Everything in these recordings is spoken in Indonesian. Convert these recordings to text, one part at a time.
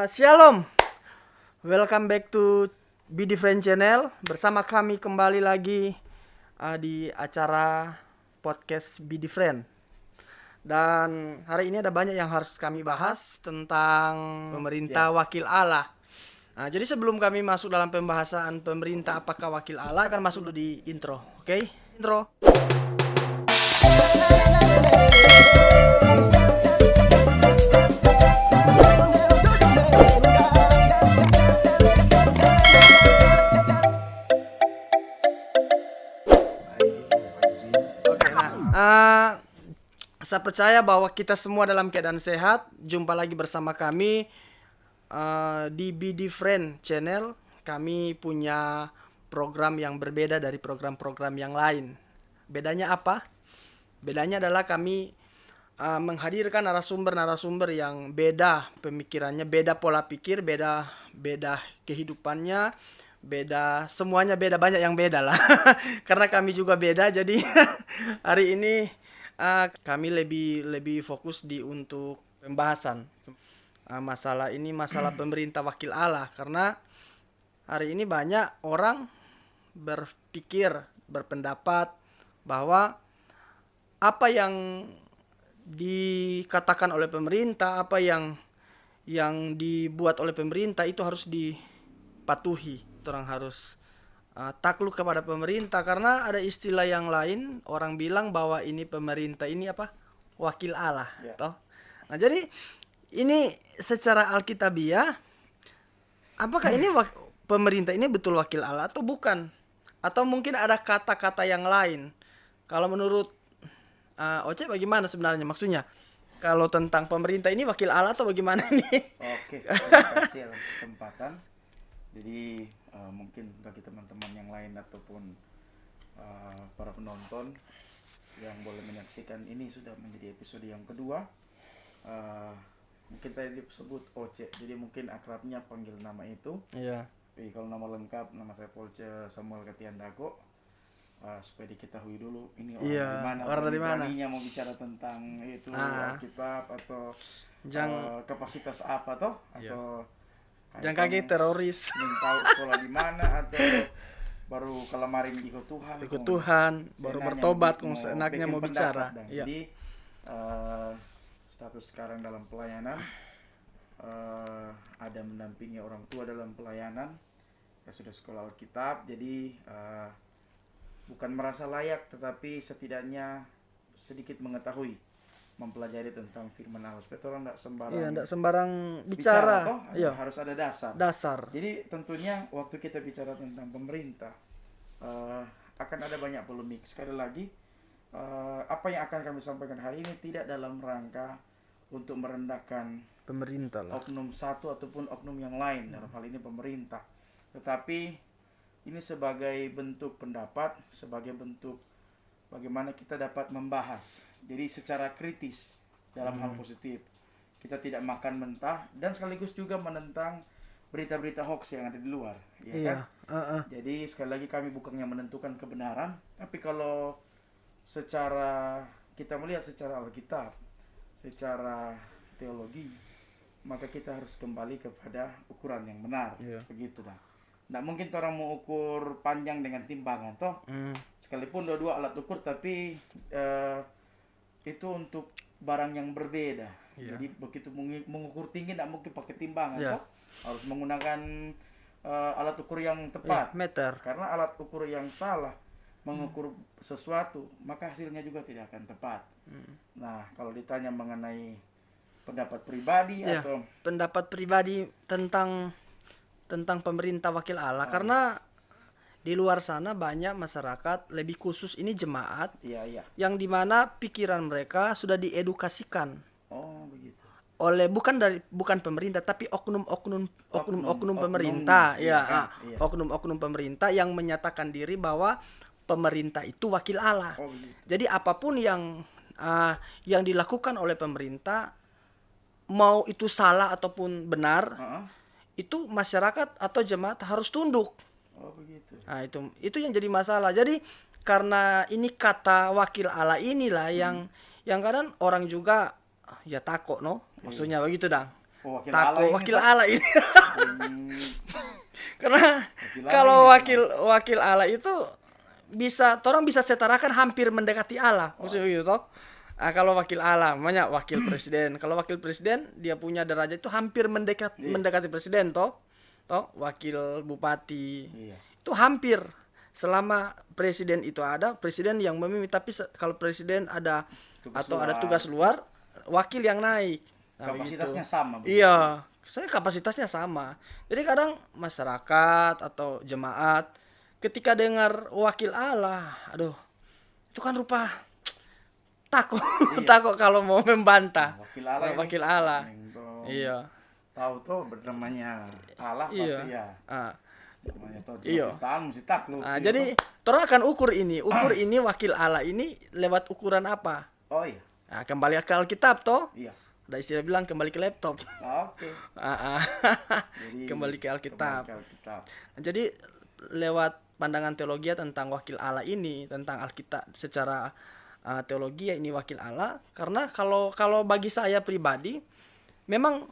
Shalom, welcome back to Be Different Channel. Bersama kami kembali lagi di acara podcast Be Different. Dan hari ini ada banyak yang harus kami bahas tentang pemerintah wakil Allah. Nah, jadi sebelum kami masuk dalam pembahasan pemerintah apakah wakil Allah, akan masuk dulu di intro. Oke? Intro. Saya percaya bahwa kita semua dalam keadaan sehat. Jumpa lagi bersama kami di Be Different Channel. Kami punya program yang berbeda dari program-program yang lain. Bedanya apa? Bedanya adalah kami menghadirkan narasumber-narasumber yang beda pemikirannya, beda pola pikir, beda kehidupannya, beda semuanya, beda, banyak yang beda lah. Karena kami juga beda, jadi hari ini kami lebih fokus untuk pembahasan masalah pemerintah wakil Allah, karena hari ini banyak orang berpendapat bahwa apa yang dikatakan oleh pemerintah, apa yang dibuat oleh pemerintah itu harus dipatuhi. Orang harus takluk kepada pemerintah, karena ada istilah yang lain, orang bilang bahwa ini pemerintah ini apa? Wakil Allah, toh. Nah, jadi ini secara alkitabiah, apakah ini pemerintah ini betul wakil Allah atau bukan? Atau mungkin ada kata-kata yang lain? Kalau menurut Oce bagaimana sebenarnya maksudnya? Kalau tentang pemerintah ini wakil Allah atau bagaimana nih? Oke, terima kasih atas kesempatan. Jadi mungkin bagi teman-teman yang lain ataupun para penonton yang boleh menyaksikan, ini sudah menjadi episode yang kedua. Mungkin tadi disebut Oce, jadi mungkin akrabnya panggil nama itu. Iya. Tapi kalau nama lengkap, nama saya Polce Samuel Ketiandako. Supaya diketahui dulu ini orang dari mana, beraninya mau bicara tentang itu Alkitab atau kapasitas apa toh, atau jangan kaget teroris, tahu sekolah di mana, atau baru kelamarin ikut Tuhan, baru bertobat enaknya mau bicara. Jadi status sekarang dalam pelayanan, ada mendampingi orang tua dalam pelayanan, ya sudah sekolah Alkitab, jadi bukan merasa layak, tetapi setidaknya sedikit mengetahui, mempelajari tentang firman Allah. Supaya orang tidak sembarang. Iya, tidak sembarang bicara. Toh, iya. Harus ada dasar. Jadi tentunya waktu kita bicara tentang pemerintah, akan ada banyak polemik. Sekali lagi, apa yang akan kami sampaikan hari ini tidak dalam rangka untuk merendahkan pemerintah lah, oknum satu ataupun oknum yang lain, dalam hal ini pemerintah. Tetapi ini sebagai bentuk pendapat, sebagai bentuk bagaimana kita dapat membahas. Jadi secara kritis dalam hal positif. Kita tidak makan mentah dan sekaligus juga menentang berita-berita hoax yang ada di luar. Ya kan? Jadi sekali lagi kami bukannya menentukan kebenaran, tapi kalau secara kita melihat secara Alkitab, secara teologi, maka kita harus kembali kepada ukuran yang benar. Begitu dah. Nggak mungkin orang mau ukur panjang dengan timbangan toh. Sekalipun dua-dua alat ukur, tapi itu untuk barang yang berbeda. Jadi begitu mengukur tinggi nggak mungkin pakai timbangan toh. Harus menggunakan alat ukur yang tepat. Meter. Karena alat ukur yang salah mengukur sesuatu, maka hasilnya juga tidak akan tepat. Nah, kalau ditanya mengenai pendapat pribadi atau pendapat pribadi tentang pemerintah wakil Allah, karena di luar sana banyak masyarakat, lebih khusus ini jemaat, yang dimana pikiran mereka sudah diedukasikan oleh bukan pemerintah, tapi oknum pemerintah, oknum pemerintah yang menyatakan diri bahwa pemerintah itu wakil Allah. Jadi apapun yang dilakukan oleh pemerintah, mau itu salah ataupun benar, itu masyarakat atau jemaat harus tunduk. Begitu. Nah, itu yang jadi masalah. Jadi karena ini kata wakil Allah inilah yang kadang orang juga ya takut, no? Maksudnya begitu, Dang. Oh, wakil Takut Allah ini, wakil Pak. Allah ini. Hmm, Karena wakil Allah kalau ini, wakil Allah itu bisa, orang bisa setarakan hampir mendekati Allah. Maksudnya gitu toh. Kalau wakil Allah, namanya wakil presiden. Kalau wakil presiden dia punya derajat itu hampir Iya. mendekati presiden toh. Toh, wakil bupati. Iya. Itu hampir selama presiden itu ada, presiden yang memimpin, tapi kalau presiden ada Tugas atau ada luar. tugas luar, wakil yang naik. Nah, Kapasitasnya begitu. sama. begitu. Iya, saya kapasitasnya sama. Jadi kadang masyarakat atau jemaat ketika dengar wakil Allah, aduh, itu kan rupa takut, Iya. takut kalau mau membantah. Wakil Allah ini. Wakil Allah. Nengko. Iya. Tahu tuh bernamanya Allah Iya. pasti ya. Ah, Namanya tahu Iya. ciptaan mesti takluk. ah, gitu. jadi orang akan ukur ini wakil Allah ini lewat ukuran apa? Oh iya. Nah, kembali ke Alkitab toh. Iya. Ada istilah bilang kembali ke laptop. Oke. Ah, ah. Jadi Kembali ke Alkitab. Kembali ke Alkitab. Jadi lewat pandangan teologi tentang wakil Allah ini, tentang Alkitab secara teologi ini wakil Allah, karena kalau bagi saya pribadi memang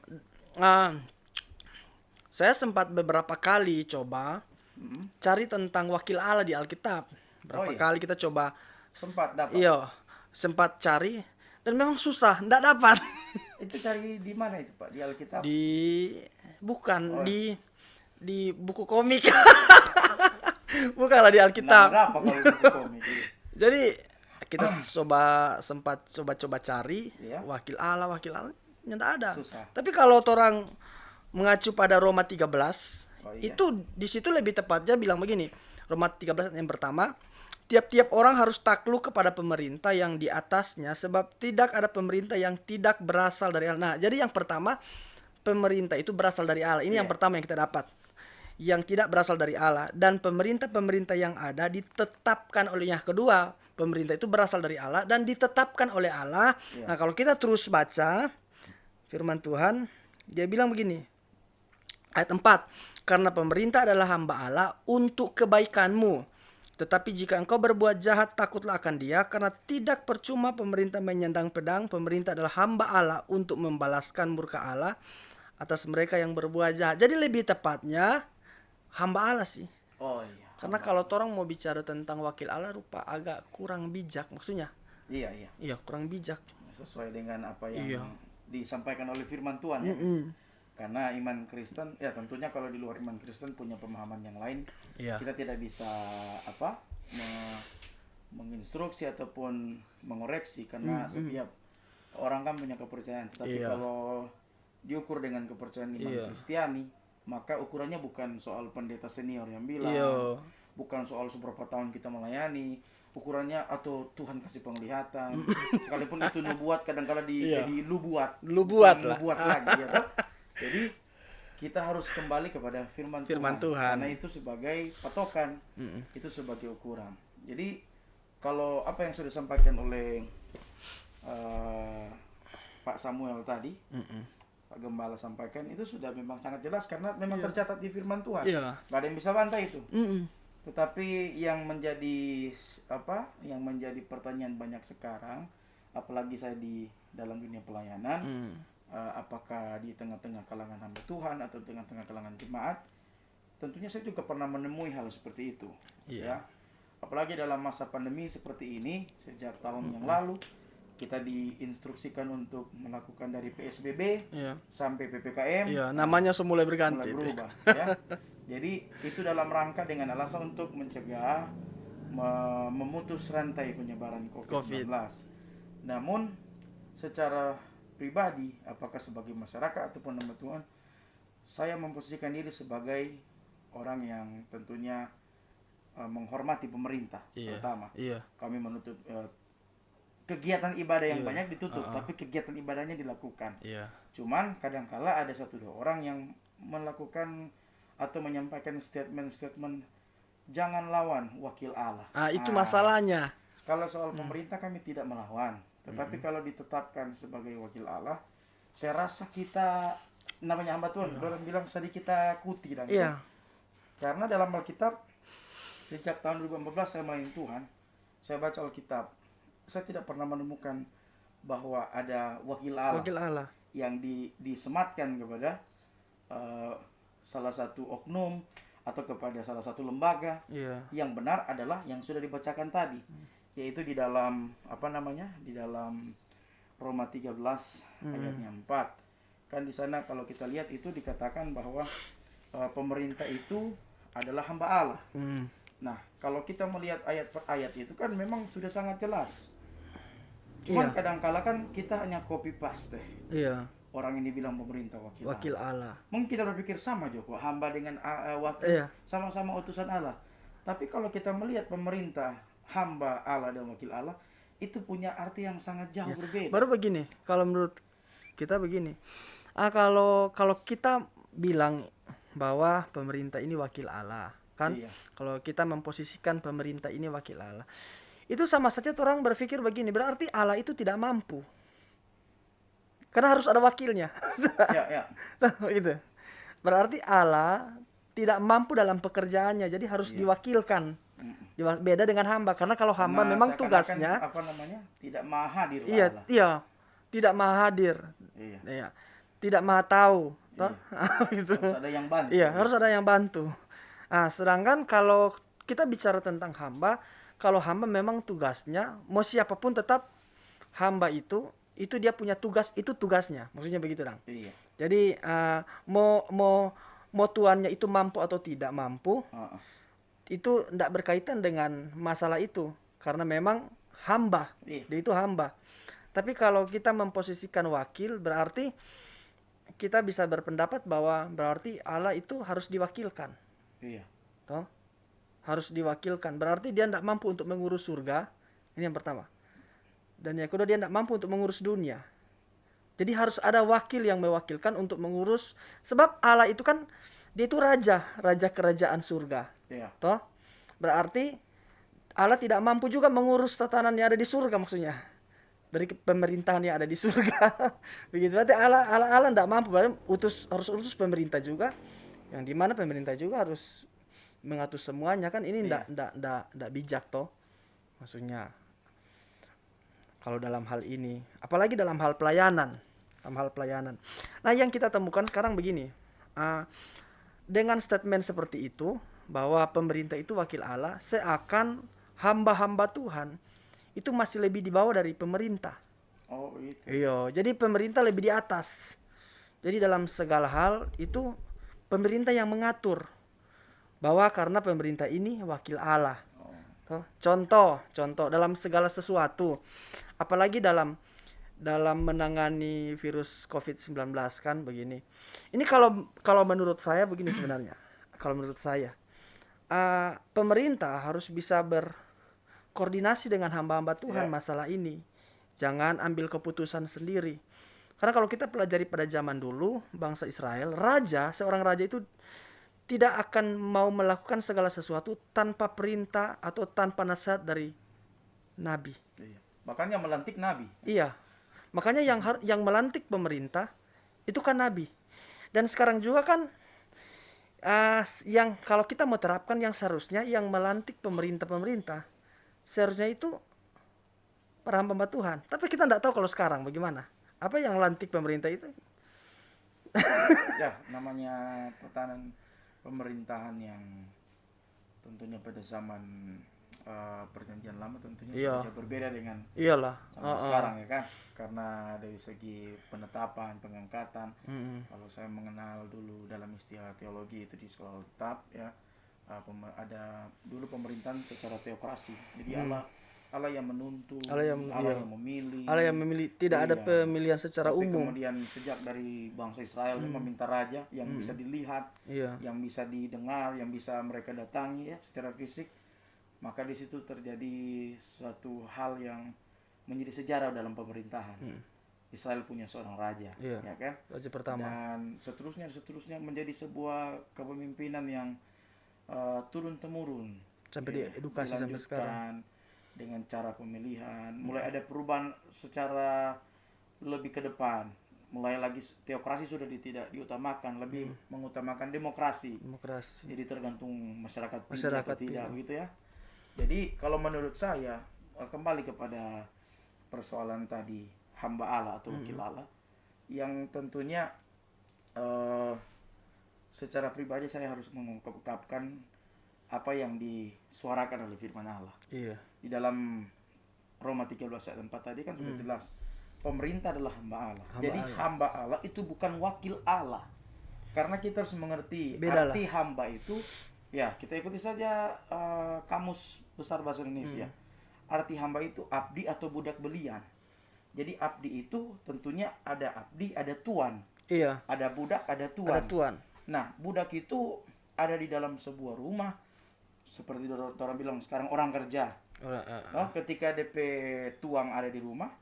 saya sempat beberapa kali coba cari tentang wakil Allah di Alkitab. Berapa iya. kali kita coba Sempat dapat. Iya, sempat cari dan memang susah, enggak dapat. Itu cari di mana itu, Pak? Di Alkitab? Bukan Oh. di buku komik. Bukanlah di Alkitab. Nah, berapa kalau buku komik? Iya. Jadi kita sempat coba cari Iya. wakil Allah enggak ada. Susah. Tapi kalau orang mengacu pada Roma 13, Oh, iya. itu di situ lebih tepatnya bilang begini. Roma 13 yang pertama, tiap-tiap orang harus takluk kepada pemerintah yang di atasnya, sebab tidak ada pemerintah yang tidak berasal dari Allah. Nah, jadi yang pertama, pemerintah itu berasal dari Allah. Ini yang Iya. pertama yang kita dapat. Yang tidak berasal dari Allah. Dan pemerintah-pemerintah yang ada ditetapkan olehnya. Kedua, pemerintah itu berasal dari Allah dan ditetapkan oleh Allah. Iya. Nah, kalau kita terus baca firman Tuhan, dia bilang begini. Ayat 4. Karena pemerintah adalah hamba Allah untuk kebaikanmu. Tetapi jika engkau berbuat jahat, takutlah akan dia, karena tidak percuma pemerintah menyandang pedang. Pemerintah adalah hamba Allah untuk membalaskan murka Allah atas mereka yang berbuat jahat. Jadi lebih tepatnya hamba Allah sih. Oh iya. Karena kalau orang mau bicara tentang wakil Allah rupa agak kurang bijak maksudnya. Iya, iya. Iya, kurang bijak. Sesuai dengan apa yang Iya. disampaikan oleh firman Tuhan ya. Karena iman Kristen ya tentunya kalau di luar iman Kristen punya pemahaman yang lain, Iya. kita tidak bisa apa menginstruksi ataupun mengoreksi karena setiap orang kan punya kepercayaan. Tetapi Iya. kalau diukur dengan kepercayaan iman Iya. Kristiani, maka ukurannya bukan soal pendeta senior yang bilang, Iya. bukan soal seberapa tahun kita melayani, ukurannya atau Tuhan kasih penglihatan. Sekalipun itu nubuat kadang-kala Iya. jadi lu buat lah. lagi ya toh. Jadi kita harus kembali kepada firman Tuhan. karena itu sebagai patokan, itu sebagai ukuran. Jadi kalau apa yang sudah disampaikan oleh Pak Samuel tadi, Pak Gembala sampaikan itu sudah memang sangat jelas karena memang tercatat di firman Tuhan. Iya. Gak ada yang bisa bantah itu. Tetapi yang menjadi yang menjadi pertanyaan banyak sekarang, apalagi saya di dalam dunia pelayanan, apakah di tengah-tengah kalangan hamba Tuhan atau tengah-tengah kalangan jemaat, tentunya saya juga pernah menemui hal seperti itu. Iya. Ya, apalagi dalam masa pandemi seperti ini, sejak tahun yang lalu kita diinstruksikan untuk melakukan dari PSBB Iya. sampai PPKM. Iya, namanya semula berganti. Mulai berubah ya. Jadi itu dalam rangka dengan alasan untuk mencegah memutus rantai penyebaran COVID-19. Namun secara pribadi, apakah sebagai masyarakat ataupun hamba Tuhan, saya memposisikan diri sebagai orang yang tentunya menghormati pemerintah. Pertama, kami menutup kegiatan ibadah yang banyak ditutup, tapi kegiatan ibadahnya dilakukan. Cuman kadangkala ada 1-2 orang yang melakukan atau menyampaikan statement-statement jangan lawan wakil Allah. Itu masalahnya. Kalau soal pemerintah kami tidak melawan, tetapi kalau ditetapkan sebagai wakil Allah, saya rasa kita namanya hamba Tuhan, orang bilang sedikit kita kuti dan karena dalam Alkitab sejak tahun 2014 saya melayani Tuhan, saya baca Alkitab, saya tidak pernah menemukan bahwa ada wakil Allah. yang disematkan kepada salah satu oknum atau kepada salah satu lembaga. Iya. Yang benar adalah yang sudah dibacakan tadi, yaitu di dalam apa namanya, di dalam Roma 13 ayatnya 4. Kan di sana kalau kita lihat itu dikatakan bahwa pemerintah itu adalah hamba Allah. Nah, kalau kita melihat ayat per ayat itu kan memang sudah sangat jelas. Cuman Iya. kadang-kala kan kita hanya copy paste. Iya. Orang ini bilang pemerintah wakil Wakil Allah. Allah. Mungkin kita berpikir sama Joko, hamba dengan wakil Iya. sama-sama utusan Allah. Tapi kalau kita melihat pemerintah, hamba Allah dan wakil Allah, itu punya arti yang sangat jauh berbeda. Baru begini, kalau menurut kita begini. Kalau kita bilang bahwa pemerintah ini wakil Allah, kan? Iya. Kalau kita memposisikan pemerintah ini wakil Allah, itu sama saja orang berpikir begini, berarti Allah itu tidak mampu. Karena harus ada wakilnya. Ya. Gitu. Berarti Allah tidak mampu dalam pekerjaannya, jadi harus diwakilkan. Beda dengan hamba, karena kalau hamba Karena memang seakan-akan, tugasnya apa namanya, tidak maha hadir iya, Allah. iya, tidak maha hadir. Iya. Iya. Tidak maha tahu, toh? Gitu. Harus ada yang bantu. Iya, harus ada yang bantu. Nah, sedangkan kalau kita bicara tentang hamba, kalau hamba memang tugasnya, mau siapapun tetap hamba itu dia punya tugas, itu tugasnya. Maksudnya begitu, Dang. Iya. Jadi mau tuannya itu mampu atau tidak mampu, itu tidak berkaitan dengan masalah itu, karena memang hamba, Iya. dia itu hamba. Tapi kalau kita memposisikan wakil, berarti kita bisa berpendapat bahwa berarti Allah itu harus diwakilkan, Iya. toh? Harus diwakilkan. Berarti dia tidak mampu untuk mengurus surga. Ini yang pertama. Dan yang kedua, dia tidak mampu untuk mengurus dunia. Jadi harus ada wakil yang mewakilkan untuk mengurus. Sebab Allah itu kan, dia itu raja kerajaan surga. Iya. Toh? Berarti Allah tidak mampu juga mengurus tatanan yang ada di surga, maksudnya. Dari pemerintahan yang ada di surga. Begitu. Berarti Allah tidak mampu. Berarti harus utus pemerintah juga. Yang dimana pemerintah juga harus mengatur semuanya, kan ini ndak bijak, toh. Maksudnya kalau dalam hal ini, apalagi dalam hal pelayanan. Nah, yang kita temukan sekarang begini. Dengan statement seperti itu, bahwa pemerintah itu wakil Allah, seakan hamba-hamba Tuhan itu masih lebih di bawah dari pemerintah. Oh, itu. Iya, jadi pemerintah lebih di atas. Jadi dalam segala hal itu pemerintah yang mengatur. Bahwa karena pemerintah ini wakil Allah. Contoh dalam segala sesuatu, apalagi dalam menangani virus COVID-19, kan begini. Ini kalau menurut saya begini sebenarnya. Kalau menurut saya, pemerintah harus bisa berkoordinasi dengan hamba-hamba Tuhan masalah ini. Jangan ambil keputusan sendiri. Karena kalau kita pelajari pada zaman dulu, bangsa Israel, seorang raja itu tidak akan mau melakukan segala sesuatu tanpa perintah atau tanpa nasihat dari nabi. Iya. Makanya melantik nabi. Iya. Makanya yang melantik pemerintah itu kan nabi. Dan sekarang juga kan yang kalau kita mau terapkan, yang seharusnya yang melantik pemerintah seharusnya itu para hamba Tuhan. Tapi kita tidak tahu kalau sekarang bagaimana. Apa yang melantik pemerintah itu? Ya, namanya tatanan pemerintahan yang tentunya pada zaman perjanjian lama tentunya sudah berbeda dengan Iyalah. zaman sekarang, ya kan, karena dari segi penetapan, pengangkatan. Kalau saya mengenal dulu dalam istilah teologi itu di sekolah tetap, ya, ada dulu pemerintahan secara teokrasi. Jadi Allah yang menuntun, Allah yang memilih, tidak ada pemilihan secara tapi umum. kemudian sejak dari bangsa Israel meminta raja yang bisa dilihat, yang bisa didengar, yang bisa mereka datangi, ya, secara fisik, maka di situ terjadi suatu hal yang menjadi sejarah dalam pemerintahan. Israel punya seorang raja, ya kan? Raja pertama. Dan seterusnya menjadi sebuah kepemimpinan yang turun temurun Sampai diedukasi sampai sekarang. Dengan cara pemilihan, mulai ada perubahan secara lebih ke depan. Mulai lagi teokrasi sudah tidak diutamakan, lebih mengutamakan demokrasi. Jadi tergantung masyarakat pilih atau tidak, gitu ya. Jadi kalau menurut saya, kembali kepada persoalan tadi hamba Allah atau wakil Allah, yang tentunya secara pribadi saya harus mengungkapkan apa yang disuarakan oleh firman Allah. Iya. Di dalam Roma 13 ayat 4 tadi kan sudah jelas. Pemerintah adalah hamba Allah. Jadi hamba Allah itu bukan wakil Allah. Karena kita harus mengerti arti hamba itu. Ya, kita ikuti saja Kamus Besar Bahasa Indonesia. Arti hamba itu abdi atau budak belian. Jadi abdi itu tentunya ada abdi, ada tuan. Iya. Ada budak, ada tuan. Ada tuan. Nah, budak itu ada di dalam sebuah rumah. Seperti orang bilang sekarang orang kerja. Ketika DP tuang ada di rumah,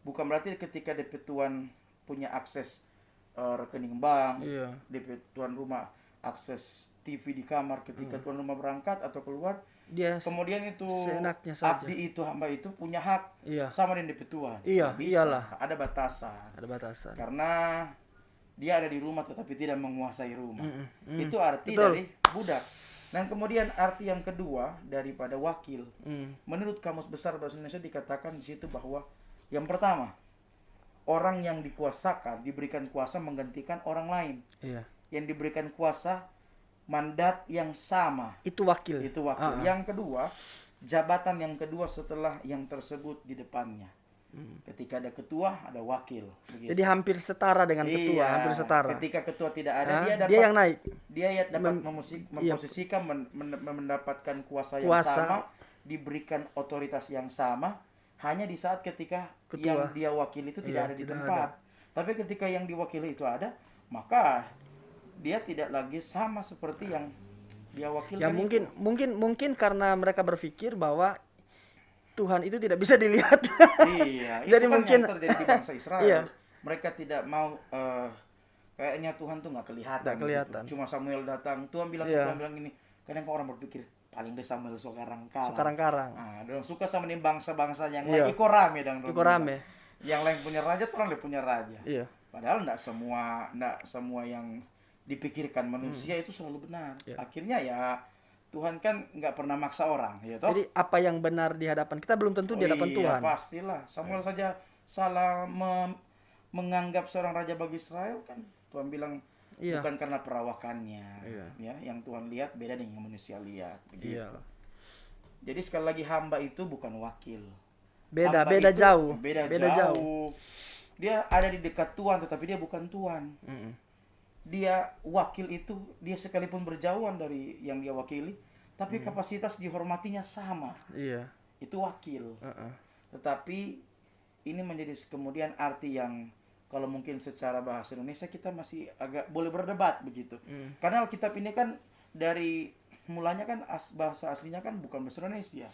bukan berarti ketika DP tuan punya akses rekening bank, DP tuan rumah akses TV di kamar ketika tuan rumah berangkat atau keluar, kemudian itu abdi itu hamba itu punya hak sama dengan DP tuan. Iyalah. Ada batasan. Karena dia ada di rumah tetapi tidak menguasai rumah. Itu arti dari budak. Dan kemudian arti yang kedua daripada wakil. Menurut Kamus Besar Bahasa Indonesia dikatakan di situ bahwa yang pertama, orang yang dikuasakan diberikan kuasa menggantikan orang lain. Yang diberikan kuasa mandat yang sama. Itu wakil. Yang kedua, jabatan yang kedua setelah yang tersebut di depannya. Ketika ada ketua, ada wakil. Begitu. Jadi hampir setara dengan ketua, hampir setara. Ketika ketua tidak ada, dia yang naik. Dia dapat memposisikan, mendapatkan kuasa yang sama, diberikan otoritas yang sama. Hanya di saat ketika yang dia wakili itu tidak ada di tempat. Tapi ketika yang diwakili itu ada, maka dia tidak lagi sama seperti yang dia wakilkan. Ya mungkin karena mereka berpikir bahwa Tuhan itu tidak bisa dilihat. Jadi itu mungkin yang terjadi di bangsa Israel. Mereka tidak mau kayaknya Tuhan tuh nggak kelihatan. Gitu. Cuma Samuel datang, Tuhan bilang gini. Kadang orang berpikir paling deh Samuel sekarang dan suka sama nih bangsa-bangsa yang lain. Iko rame. Yang lain punya raja, orang lain punya raja. Padahal enggak semua yang dipikirkan manusia itu selalu benar. Akhirnya ya Tuhan kan nggak pernah maksa orang, ya toh? Jadi apa yang benar di hadapan kita belum tentu di hadapan Tuhan. Pastilah. Samuel saja salah menganggap seorang raja bagi Israel kan. Tuhan bilang bukan karena perawakannya, ya. Yang Tuhan lihat beda dengan yang manusia lihat. Begitu. Jadi sekali lagi hamba itu bukan wakil. Beda jauh. Dia ada di dekat Tuhan, tetapi dia bukan Tuhan. Dia wakil itu, dia sekalipun berjauhan dari yang dia wakili, tapi kapasitas dihormatinya sama. Itu wakil. Tetapi ini menjadi kemudian arti yang kalau mungkin secara bahasa Indonesia kita masih agak boleh berdebat begitu. Karena Alkitab ini kan dari mulanya kan bahasa aslinya kan bukan bahasa Indonesia.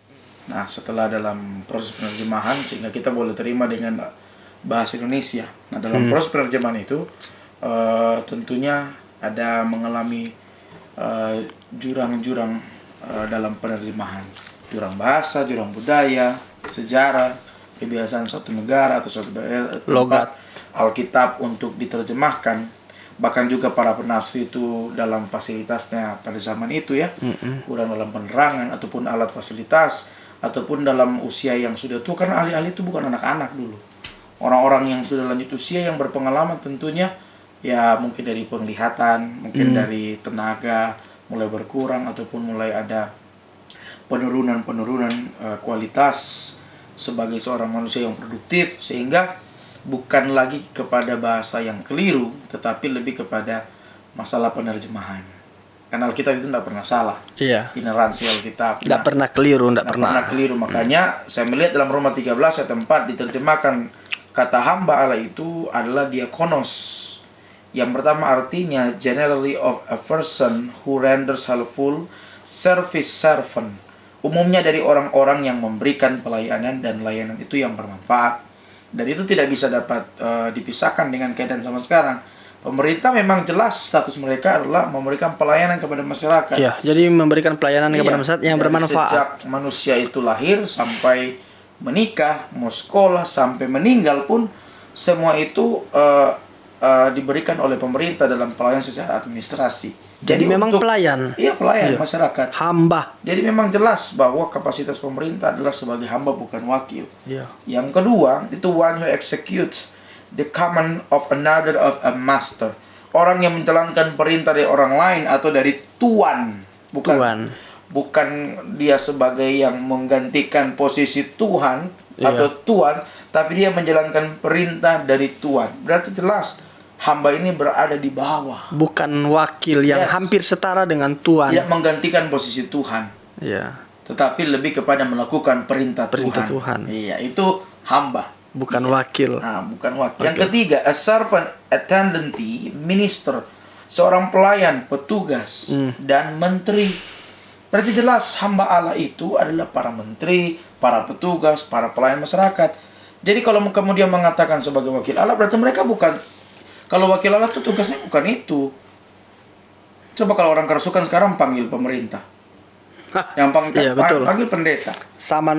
Nah, setelah dalam proses penerjemahan sehingga kita boleh terima dengan bahasa Indonesia. Nah, dalam proses penerjemahan itu tentunya ada mengalami jurang-jurang dalam penerjemahan, jurang bahasa, jurang budaya, sejarah, kebiasaan suatu negara atau suatu daerah, logat Alkitab untuk diterjemahkan. Bahkan juga para penafsir itu dalam fasilitasnya pada zaman itu ya, kurang dalam penerangan ataupun alat fasilitas ataupun dalam usia yang sudah tua, karena ahli-ahli itu bukan anak-anak dulu. Orang-orang yang sudah lanjut usia yang berpengalaman tentunya ya mungkin dari penglihatan, mungkin dari tenaga mulai berkurang ataupun mulai ada penurunan kualitas sebagai seorang manusia yang produktif, sehingga bukan lagi kepada bahasa yang keliru tetapi lebih kepada masalah penerjemahan. Karena Alkitab itu tidak pernah salah. Ineransi Alkitab tidak pernah keliru, Makanya saya melihat dalam Roma 13 ayat 4 diterjemahkan kata hamba Allah itu adalah diakonos. Yang pertama artinya generally of a person who renders helpful service servant. Umumnya dari orang-orang yang memberikan pelayanan dan layanan itu yang bermanfaat. Dan itu tidak bisa dapat dipisahkan dengan keadaan zaman sekarang. Pemerintah memang jelas status mereka adalah memberikan pelayanan kepada masyarakat. Jadi memberikan pelayanan kepada masyarakat yang bermanfaat. Sejak manusia itu lahir sampai menikah, mau sekolah, sampai meninggal pun semua itu diberikan oleh pemerintah dalam pelayanan secara administrasi. Jadi memang pelayan. Pelayan masyarakat. Hamba. Jadi memang jelas bahwa kapasitas pemerintah adalah sebagai hamba bukan wakil. Yang kedua itu one who executes the command of another of a master. Orang yang menjalankan perintah dari orang lain atau dari tuan, bukan dia sebagai yang menggantikan posisi Tuhan atau tuan, tapi dia menjalankan perintah dari tuan. Berarti jelas hamba ini berada di bawah. Bukan wakil yang hampir setara dengan tuan. Tidak menggantikan posisi Tuhan. Iya. Tetapi lebih kepada melakukan perintah Tuhan. Iya, itu hamba. Bukan wakil. Nah, bukan wakil. Yang ketiga, a servant, attendant, minister, seorang pelayan, petugas, dan menteri. Berarti jelas hamba Allah itu adalah para menteri, para petugas, para pelayan masyarakat. Jadi kalau kemudian mengatakan sebagai wakil Allah, berarti mereka bukan. Kalau wakil Allah itu tugasnya bukan itu. Coba kalau orang kerasukan sekarang panggil pemerintah. Yang panggil pendeta. Sama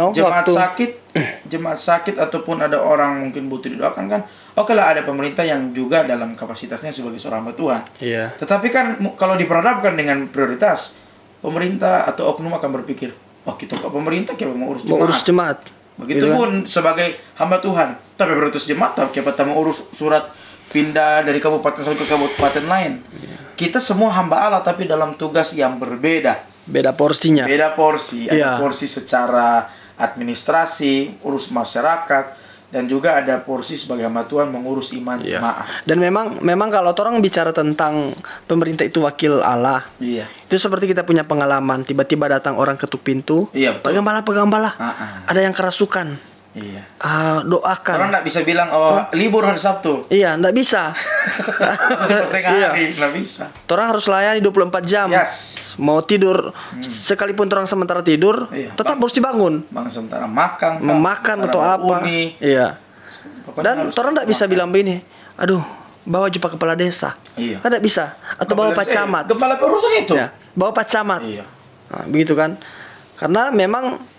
Jemaat sakit ataupun ada orang mungkin butuh didoakan kan. Oke lah, ada pemerintah yang juga dalam kapasitasnya sebagai seorang hamba Tuhan. Iya. Tetapi kan kalau diperhadapkan dengan prioritas, pemerintah atau oknum akan berpikir, kita ke pemerintah kita mau urus jemaat. Begitupun sebagai hamba Tuhan, tapi prioritas jemaat kita mau urus surat pindah dari kabupaten sampai ke kabupaten lain. Kita semua hamba Allah tapi dalam tugas yang berbeda. Beda porsinya. Beda porsi. Ada porsi secara administrasi, urus masyarakat, dan juga ada porsi sebagai hamba Tuhan mengurus iman jemaah. Dan memang kalau orang bicara tentang pemerintah itu wakil Allah. Iya. Itu seperti kita punya pengalaman, tiba-tiba datang orang ketuk pintu. Iya, Pegambala. Ada yang kerasukan. Iya. Doakan. Orang nggak bisa bilang libur hari Sabtu. Iya, nggak bisa. Nggak bisa. Orang harus layani 24 jam. Yes. Mau tidur sekalipun orang sementara tidur, tetap harus dibangun. Bangun sementara makan atau apa. Iya. Dan orang nggak bisa bilang begini, aduh, bawa jumpa kepala desa. Iya. Kan nggak bisa. Atau bawa Pak Camat. Kepala perusahaan itu. Ya, bawa Pak Camat. Iya. Nah, begitu kan? Karena memang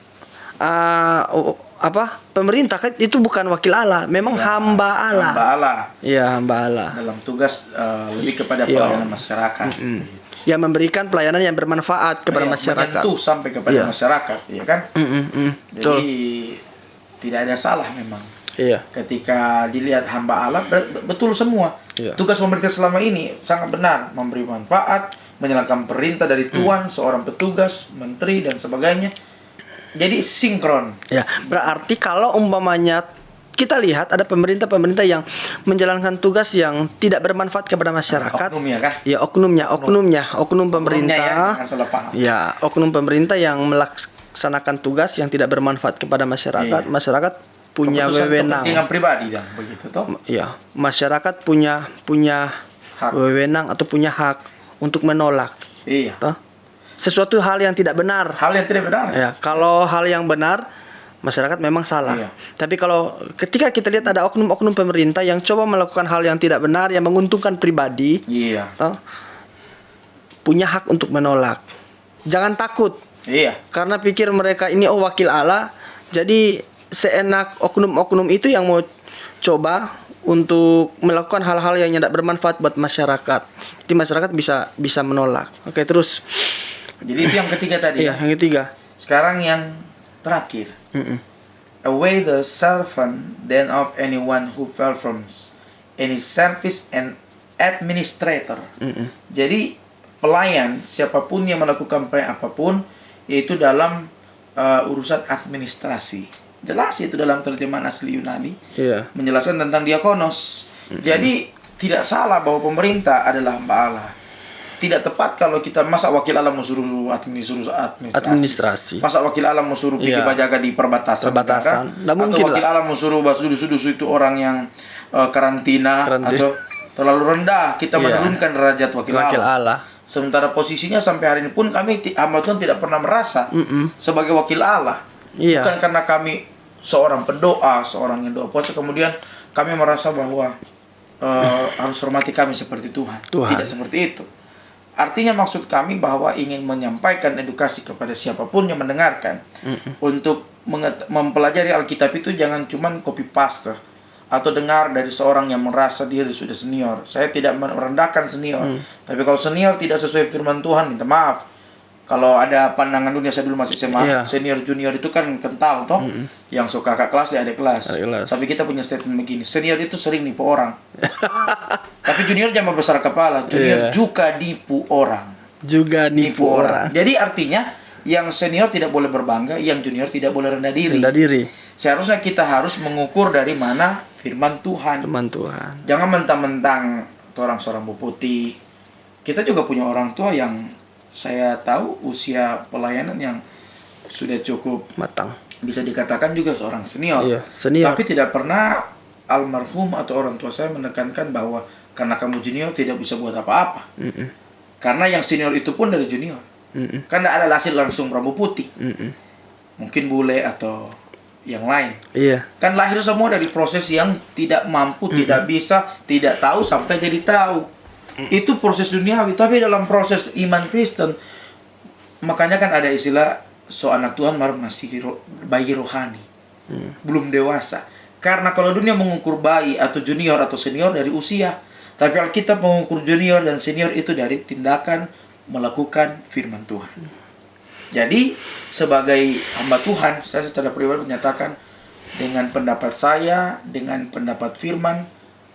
pemerintah kan itu bukan wakil Allah, memang hamba Allah. Hamba Allah. Iya, hamba Allah. Dalam tugas lebih kepada pelayanan masyarakat. Yang memberikan pelayanan yang bermanfaat kepada masyarakat. Menyentuh sampai kepada masyarakat, ya kan? Jadi tidak ada salah memang. Iya. Ketika dilihat hamba Allah betul semua. Iya. Tugas pemerintah selama ini sangat benar, memberi manfaat, menjalankan perintah dari tuan, seorang petugas, menteri dan sebagainya. Jadi sinkron. Ya, berarti kalau umpamanya kita lihat ada pemerintah yang menjalankan tugas yang tidak bermanfaat kepada masyarakat. Oknumnya kah? Ya, oknum pemerintah. Ya, oknum pemerintah yang melaksanakan tugas yang tidak bermanfaat kepada masyarakat. Iya. Masyarakat punya wewenang. Kepentingan pribadi dan begitu toh? Ya, masyarakat punya hak. Wewenang atau punya hak untuk menolak. Iya. Toh? Sesuatu hal yang tidak benar. Hal yang tidak benar. Ya, kalau hal yang benar, masyarakat memang salah. Iya. Tapi kalau ketika kita lihat ada oknum-oknum pemerintah yang coba melakukan hal yang tidak benar, yang menguntungkan pribadi, punya hak untuk menolak. Jangan takut. Iya. Karena pikir mereka ini wakil Allah, jadi seenak oknum-oknum itu yang mau coba untuk melakukan hal-hal yang tidak bermanfaat buat masyarakat. Jadi masyarakat bisa menolak. Oke, terus. Jadi itu yang ketiga tadi. Iya, yang ketiga. Sekarang yang terakhir. Away the servant then of anyone who fell from any service and administrator. Jadi pelayan siapapun yang melakukan pelayan apapun yaitu dalam urusan administrasi. Jelas itu dalam terjemahan asli Yunani. Menjelaskan tentang diakonos. Jadi tidak salah bahwa pemerintah adalah hamba Allah. Tidak tepat kalau kita masa wakil Allah mau suruh administrasi. Masa wakil Allah mau suruh pergi jaga di perbatasan. Atau wakil Allah mau suruh dusu-dusu itu orang yang karantina. Atau terlalu rendah kita menurunkan derajat wakil Allah. Sementara posisinya sampai hari ini pun kami hamba Tuhan tidak pernah merasa sebagai wakil Allah. Bukan karena kami seorang pendoa, seorang yang doa puasa kemudian kami merasa bahwa harus hormati kami seperti Tuhan. Tidak seperti itu. Artinya maksud kami bahwa ingin menyampaikan edukasi kepada siapapun yang mendengarkan untuk mempelajari Alkitab itu jangan cuma copy paste atau dengar dari seorang yang merasa diri sudah senior. Saya tidak merendahkan senior, tapi kalau senior tidak sesuai firman Tuhan, minta maaf. Kalau ada pandangan dunia, saya dulu masih SMA, Iya. senior junior itu kan kental toh, yang suka kakak kelas dia adik kelas. Adik kelas. Tapi kita punya statement begini, senior itu sering nipu orang. Tapi junior jangan besar kepala, junior Iya. juga nipu orang. Juga nipu orang. Jadi artinya yang senior tidak boleh berbangga, yang junior tidak boleh rendah diri. Rendah diri. Seharusnya kita harus mengukur dari mana firman Tuhan. Teman Tuhan. Jangan mentang-mentang orang seorang Bu Putih. Kita juga punya orang tua yang saya tahu usia pelayanan yang sudah cukup Matang. bisa dikatakan juga seorang senior. Iya, senior. Tapi tidak pernah almarhum atau orang tua saya menekankan bahwa karena kamu junior tidak bisa buat apa-apa. Mm-mm. Karena yang senior itu pun dari junior. Mm-mm. Kan ada lahir langsung rambut putih. Mm-mm. Mungkin bule atau yang lain. Iya. Kan lahir semua dari proses yang tidak mampu, tidak bisa, tidak tahu sampai jadi tahu. Itu proses duniawi. Tapi dalam proses iman Kristen, makanya kan ada istilah so anak Tuhan masih bayi rohani, belum dewasa. Karena kalau dunia mengukur bayi atau junior atau senior dari usia, tapi Alkitab mengukur junior dan senior itu dari tindakan melakukan firman Tuhan. Jadi sebagai hamba Tuhan, saya secara pribadi menyatakan dengan pendapat saya, dengan pendapat firman,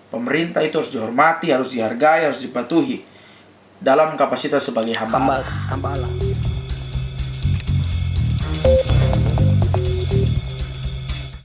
pemerintah itu harus dihormati, harus dihargai, harus dipatuhi dalam kapasitas sebagai hamba Allah. Hamba Allah.